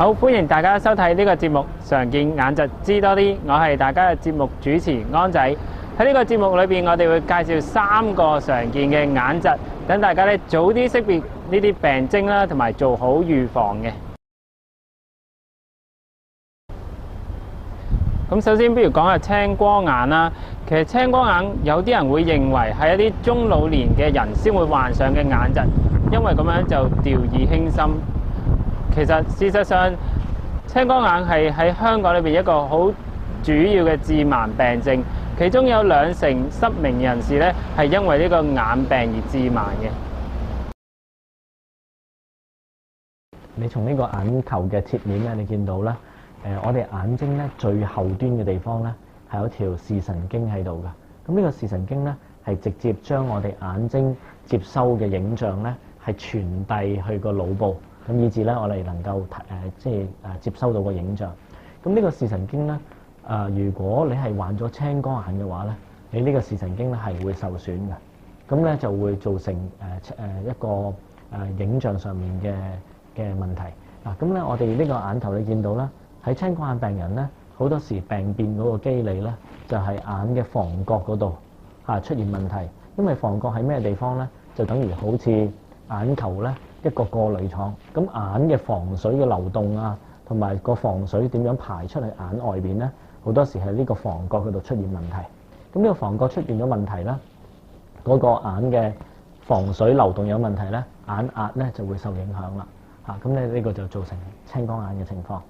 好，歡迎大家收睇呢個節目《常見眼疾知多啲》，我係大家嘅節目主持安仔。喺呢個節目裏邊，我哋會介紹3個常見嘅眼疾，等大家咧早啲識別呢啲病徵啦，同埋做好預防嘅。咁首先，不如講下青光眼啦。其實青光眼有啲人會認為係一啲中老年嘅人先會患上嘅眼疾，因為咁樣就掉以輕心。其實事實上，青光眼係喺香港裏邊一個好主要嘅致盲病症，其中有2成失明人士咧係因為呢個眼病而致盲嘅。你從呢個眼球嘅切面咧，你見到咧，我哋眼睛咧最後端嘅地方咧係有條視神經喺度嘅。咁呢個視神經咧係直接將我哋眼睛接收嘅影像咧係傳遞去個腦部。咁以至咧，我哋能夠接收到個影像。咁呢個視神經咧，如果你係患咗青光眼嘅話咧，你呢個視神經咧係會受損嘅。咁咧就會造成一個影像上面嘅問題。嗱，咁咧我哋呢個眼球你見到啦，喺青光眼病人咧，好多時病變嗰個機理咧，就係眼嘅房角嗰度出現問題。因為房角喺咩地方咧，就等於好似眼球咧一個過濾廠，咁眼嘅防水嘅流動啊，同埋個防水點樣排出去眼外邊咧，好多時係呢個房角嗰度出現問題。咁呢個房角出現咗問題啦，嗰個眼嘅防水流動有問題咧，眼壓咧就會受影響啦。咁咧呢個就造成青光眼嘅情況。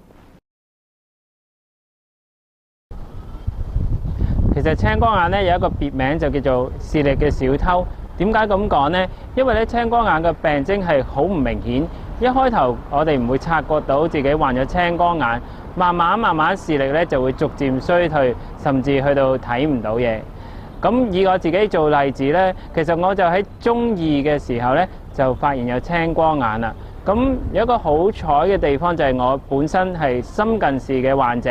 其實青光眼咧有一個別名就叫做視力嘅小偷。點解咁講呢？因為咧青光眼嘅病徵係好唔明顯，一開頭我哋唔會察覺到自己患咗青光眼，慢慢視力咧就會逐漸衰退，甚至去到睇唔到嘢。咁以我自己做例子咧，其實我就喺中2嘅時候咧就發現有青光眼啦。咁有一個好彩嘅地方就係我本身係深近視嘅患者，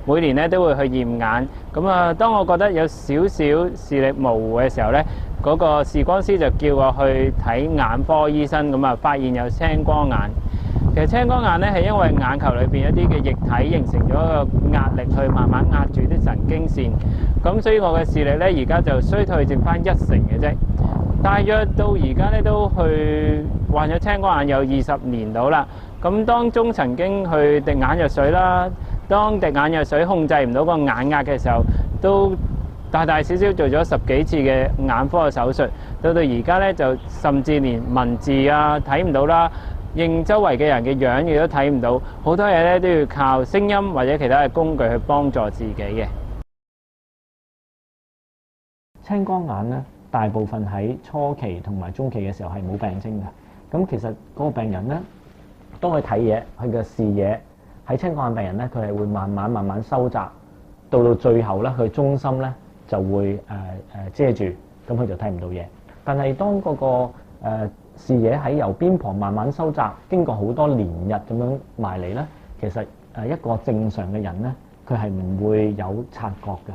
每年咧都會去驗眼。咁當我覺得有少少視力模糊嘅時候咧，嗰個視光師就叫我去睇眼科醫生，咁發現有青光眼。其實青光眼咧係因為眼球裏邊一啲嘅液體形成咗一個壓力，去慢慢壓住啲神經線。咁所以我嘅視力咧而家就衰退剩翻1成嘅啫。大約到而家咧都去患咗青光眼有20年到啦。咁當中曾經去滴眼藥水啦，當滴眼藥水控制唔到個眼壓嘅時候，都大小小做咗10幾次嘅眼科嘅手術。到而家咧就甚至連文字睇唔到啦，認周圍嘅人嘅樣亦都睇唔到，好多嘢咧都要靠聲音或者其他嘅工具去幫助自己嘅。青光眼咧，大部分喺初期同埋中期嘅時候係冇病徵嘅。咁其實嗰個病人咧，當佢睇嘢，佢嘅視野喺青光眼病人咧，佢係會慢慢收窄，到最後咧，佢中心咧就會遮住，咁佢就睇唔到嘢。但係當嗰個視野喺由邊旁慢慢收窄，經過好多年日咁樣埋嚟咧，其實一個正常嘅人咧，佢係唔會有察覺嘅。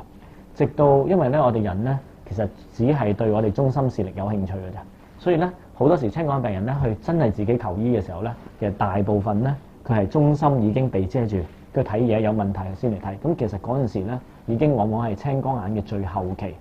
直到因為咧，我哋人咧，其實只係對我哋中心視力有興趣嘅啫，所以咧好多時青光眼病人咧，佢真係自己求醫嘅時候咧，其實大部分咧佢係中心已經被遮住，佢睇嘢有問題先嚟睇。咁其實嗰陣時咧，已經往往係青光眼嘅最後期。